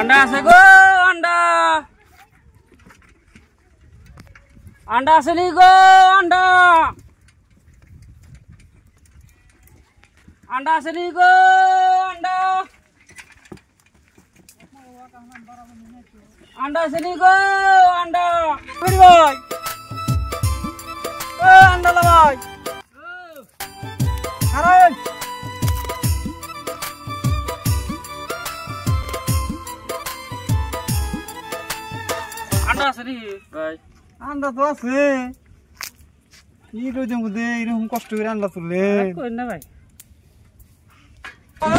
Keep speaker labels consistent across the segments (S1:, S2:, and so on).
S1: अंडा আছে গো अंडा अंडा আছে নি গো अंडा अंडा আছে নি গো अंडा अंडा আছে নি গো अंडा ভাই ভাই ও अंडा লা ভাই আরে अंडा আছে নি ভাই
S2: আন্ডা তো আছে এই রোদের মধ্যে এরকম কষ্ট করে আন্ডা তুললে
S1: কই না ভাই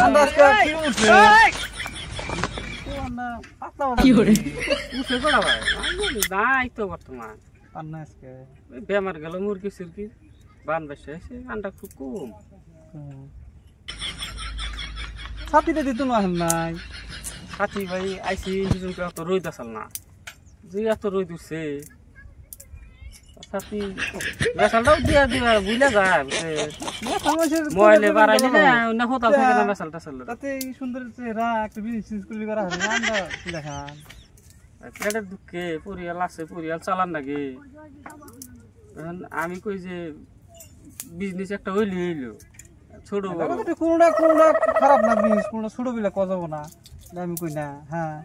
S2: আন্ডা আজকে কি উঠছে আন্ডা পাতলা
S1: কি করে উঠে পড়া ভাই নাই তো বর্তমান
S2: আন্ডা আজকে
S1: ওই বেমার গেল মুরগি সুরগি বান বসে আছে আন্ডা খুব কম
S2: ছাতিটা দিত না নাই
S1: সাথী ভাই আইসি হিজুনকে অত রোদ আসল না যে এত রোদ উঠছে সাথী মেশালটাও দিয়া দিয়া বুঝলে যায় মোবাইলে বাড়াইলে না হতাল থাকে না মেশাল টেশাল
S2: তাতে এই সুন্দর চেহারা একটা বিজনেস করে করা হবে আন্ডা দেখান
S1: পেটের দুঃখে পরিয়াল আছে পরিয়াল চালান নাকি আমি কই যে বিজনেস একটা হইলি হইলো ছোট
S2: কোনটা কোনটা খারাপ না বিজনেস কোনটা ছোট বিলা কজাবো না আমি কই না হ্যাঁ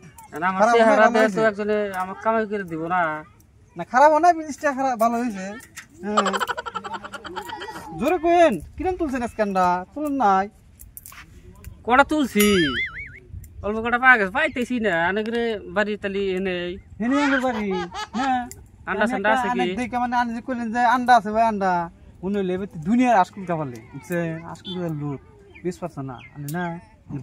S1: আমার চেহারা দেখে তো একজনে আমাকে কামাই করে দিব না
S2: না খারাপ না বিজনেসটা খারাপ ভালো হয়েছে হ্যাঁ জোরে কইেন কিরম তুলছেন আজকান্ডা তুলেন নাই
S1: কটা তুলছি অল্প কটা পা গেছে পাইতেছি না অনেকরে বাড়ি তালি এনে
S2: হেনি আঙ্গুর বাড়ি হ্যাঁ
S1: আন্ডা সান্ডা আছে কি
S2: দেখে মানে আনি যে কইলেন যে আন্ডা আছে ভাই আন্ডা মনে হইলে দুনিয়ার আশকুল কাবালে বুঝছে আশকুল লোক 20% না আনি না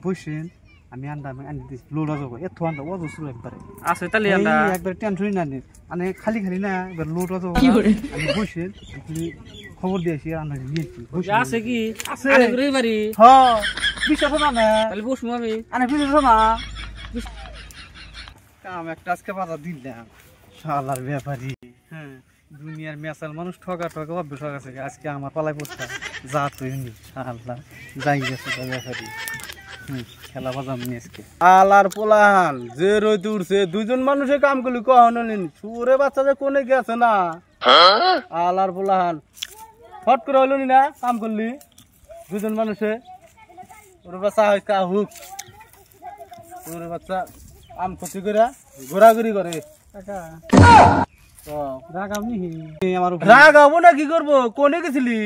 S2: বসেন আমি আন্ডা আমি আনি দিছি লোড আছে এত আন্ডা ওজ শুরু একবারে
S1: আছে তালি আন্ডা
S2: একবার টেনশনই না নি মানে খালি খালি না একবার লোড আছে আমি বসেন আপনি খবর দিয়েছি আন্ডা নিয়েছি
S1: আছে কি আছে অনেকরে বাড়ি
S2: হ্যাঁ বিশ্বাস না না
S1: তাহলে বসবো আমি
S2: আরে বিশ্বাস না কাম একটা আজকে বাজার দিলাম শালার ব্যাপারী হ্যাঁ দুনিয়ার মেসাল মানুষ ঠকা ঠকা অভ্যেস হয়ে গেছে আজকে আমার পালায় পড়ছে যা তুই শালা যাই গেছে ব্যাপারী খেলা বাজাম নি আজকে আলার পোলাহান যে রইতে উঠছে দুজন মানুষে কাম করলি কখনো নিন সুরে বাচ্চা যে কোনে গেছে না আলার পোলাহান ফট করে হইল নি না কাম করলি দুজন মানুষে ওর বাচ্চা কা হুক ওর বাচ্চা আম ক্ষতি করে ঘোরাঘুরি করে রাগ হবো না কি করবো কোনে গেছিলি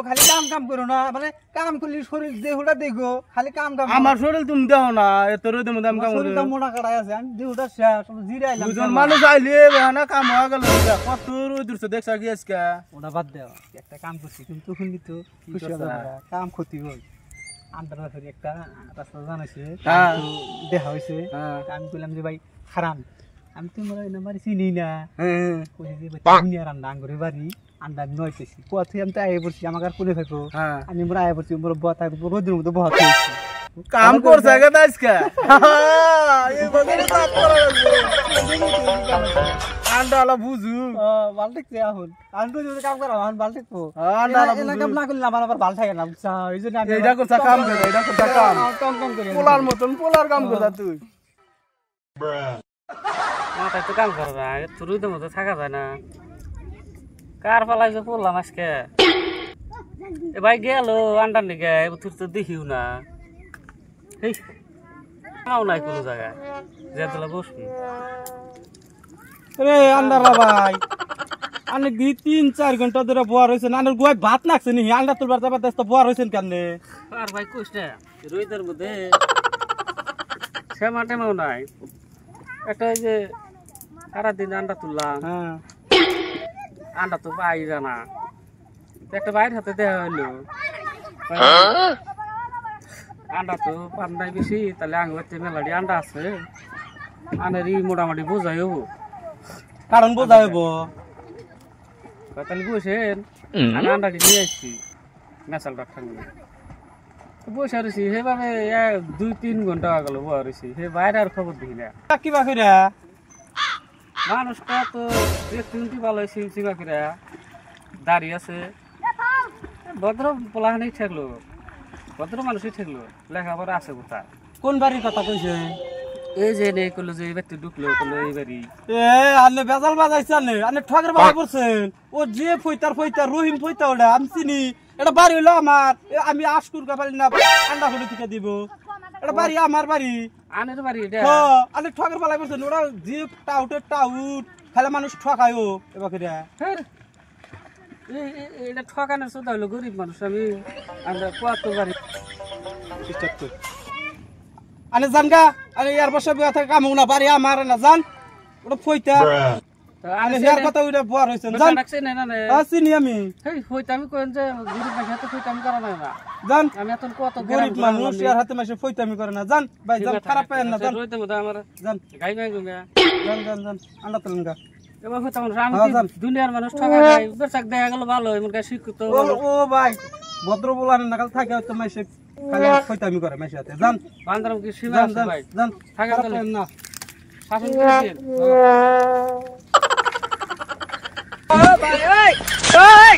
S2: খালি কাম কাম করো না মানে কাম করলি শরীর দেহটা দেখো খালি কাম কাম আমার শরীর তুমি দেখো না এত রোদের মধ্যে আমি কাম করি মোটা কাটাই আছে আমি দেহটা শেষ জিরাইলাম দুজন মানুষ আইলে না কাম হয়ে গেল কত রোদ উঠছে দেখছ কি আজকে ওটা বাদ দাও একটা কাম করছি কিন্তু শুনলি তো কাম ক্ষতি হল আন্ডার একটা রাস্তা জানাইছে দেখা হয়েছে আমি বললাম যে ভাই খারাপ আমি তোমার নাম্বার চিনি না দুনিয়ার আন্ডা আঙ্গুরে বাড়ি আন্ডা আমি নয় পেয়েছি কোথায় আমি তো আয়ে পড়ছি আমাকে আর কোনে থাকবো আমি মোর আয়ে পড়ছি মোর বতা রোদের মধ্যে বহাতে কাম করছে আজকে আন্ডালা বুঝু ভাল দেখছে এখন আন্ডু যদি কাম করা এখন ভাল দেখবো কাম না করলে আমার আবার ভাল থাকে না বুঝছা এই জন্য এটা করছা কাম করে এটা করছা কাম টম করে পোলার মতন পোলার কাম করছা তুই
S1: মাথায় তো কাম করা যায় তো রোদের মধ্যে থাকা যায় না কার পালাইছে পড়লাম আজকে এ ভাই গেল আন্ডার নিকে তুই তো দেখিও না নাই কোনো জায়গায় যে তোলা বসবি
S2: রে আন্ডারা ভাই অনেক 3-4 ঘন্টা ধরে বোয়ার হয়েছে নানের গুয়ায় ভাত নাকছে নি আন্ডা তুলবার যাবার দেশ তো বোয়ার হয়েছেন কেন
S1: আর ভাই কইস না রোদের মধ্যে শ্যামা টেমাও নাই একটা ওই যে সারাদিন আন্ডা তুললাম আন্ডা তো পাই জানা একটা বাইর হাতে দেওয়া হইলো আন্ডা তো পান নাই বেশি তাহলে আঙ্গুতে মেলাডি আন্ডা আছে আনারি মোটামুটি বোঝাই হবো
S2: কারণ বোঝা হইব
S1: তাহলে বসেন আমি আন্ডাটি নিয়ে আসছি মেশালটার ঠান্ডা বসে রয়েছি সেভাবে 2-3 ঘন্টা হয়ে গেল বসে রয়েছি সে বাইরে আর খবর দিই না
S2: কিবা করে
S1: মানুষটা তো দেখতে ভালো সিমা করে দাঁড়িয়ে আছে ভদ্র পোলাহানি ঠেকলো ভদ্র মানুষই ঠেকলো লেখাপড়া আছে কোথায়
S2: কোন বাড়ির কথা কইছে
S1: এই যে নেই করলো যে এই ব্যক্তি ঢুকলো করলো এই বাড়ি
S2: এ আনে বেজাল বাজাইছে আনে ঠগের বাড়ি করছেন ও যে ফইতার রহিম ফইতা ওটা আমি চিনি এটা বাড়ি হইলো আমার আমি আশকুর কা পারি না আন্ডা হলে থেকে দিব এটা বাড়ি আমার বাড়ি
S1: আনের বাড়ি এটা
S2: হ্যাঁ আনে ঠগের বাড়ি করছেন ওরা যে টাউট খেলে মানুষ ঠকায় ও এবার
S1: এটা ঠকানোর সোদা হলো গরিব মানুষ আমরা কত বাড়ি
S2: আনে জান গা আরে ইয়ার বসে বিয়া থাকে কাম না বাড়ি আমার না জান ওটা ফইতা আনে ইয়ার কথা ওইটা বড় হইছেন জান
S1: রাখছে না না
S2: চিনি আমি
S1: এই হইতে আমি কইন যে গরিব মানুষ হাতে হইতে আমি করা না
S2: জান
S1: আমি এখন কত
S2: গরিব মানুষ ইয়ার হাতে মাসে ফইতামি করে না জান ভাই জান খারাপ পায় না জান
S1: রইতে মধ্যে আমার
S2: জান
S1: গাই গাই গুঙ্গা
S2: জান আন্ডা তুলেন গা
S1: এবার হইতে আমি দুনিয়ার মানুষ ঠকা যায় বেচাক দেখা গেল ভালো এমন গায়ে শিক্ষিত
S2: ও ভাই ভদ্র বলার নাকাল থাকে হয়তো মাসে খালি ফইতামি করে মাসে হাতে জান
S1: বান্দরম কি সীমা
S2: জান
S1: আছে
S2: জান
S1: ভাই
S2: জান
S1: থাকা
S2: খারাপ
S1: চলে
S2: পায় না
S1: শাসন করেছেন ও ভাই ওই ওই